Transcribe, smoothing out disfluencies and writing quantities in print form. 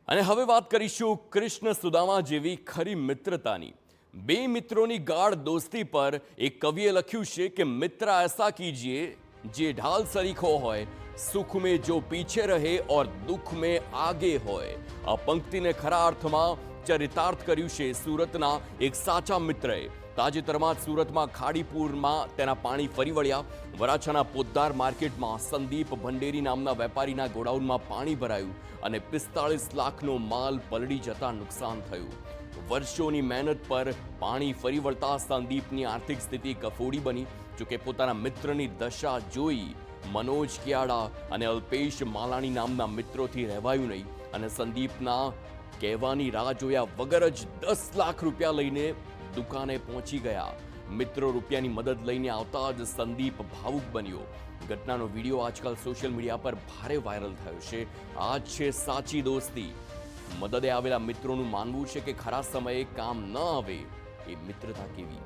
અને હવે વાત કરીશું કૃષ્ણ સુદામા જેવી ખરી મિત્રતાની। બે મિત્રોની ગાઢ દોસ્તી પર એક કવિએ લખ્યું છે કે મિત્ર ऐसा कीजिए જે ढाल सरीखो હોય, સુખ में जो पीछे रहे और दुख में आगे હોય। આ પંક્તિને ખરા અર્થમાં ચરિતાર્થ કર્યું છે સુરતના એક સાચા મિત્રએ। તાજેતરમાં જ સુરતમાં ખાડીપુરમાં તેના પાણી ફરી વળ્યા। વરાછાના પોદ્દાર માર્કેટમાં સંદીપ ભંડેરી નામના વેપારીના ગોડાઉનમાં પાણી ભરાયું અને 45 લાખનો માલ પલળી જતા નુકસાન થયું। વર્ષોની મહેનત પર પાણી ફરી વળતા સંદીપની આર્થિક સ્થિતિ કફોડી બની। જોકે પોતાના મિત્રની દશા જોઈ મનોજ કિયાડા અને અલ્પેશ માલાણી નામના મિત્રોથી રહેવાયું નહીં અને સંદીપના કહેવાની રાહ જોયા વગર જ 10 લાખ રૂપિયા લઈને દુકાને પહોંચી ગયા। મિત્રો રૂપિયાની મદદ લઈને આવતા જ સંદીપ ભાવુક બન્યો। ઘટનાનો વિડીયો આજકાલ સોશિયલ મીડિયા પર ભારે વાયરલ થયો છે। આ છે સાચી દોસ્તી। મદદે આવેલા મિત્રોનું માનવું છે કે ખરા સમયે કામ ન આવે એ મિત્રતા કેવી।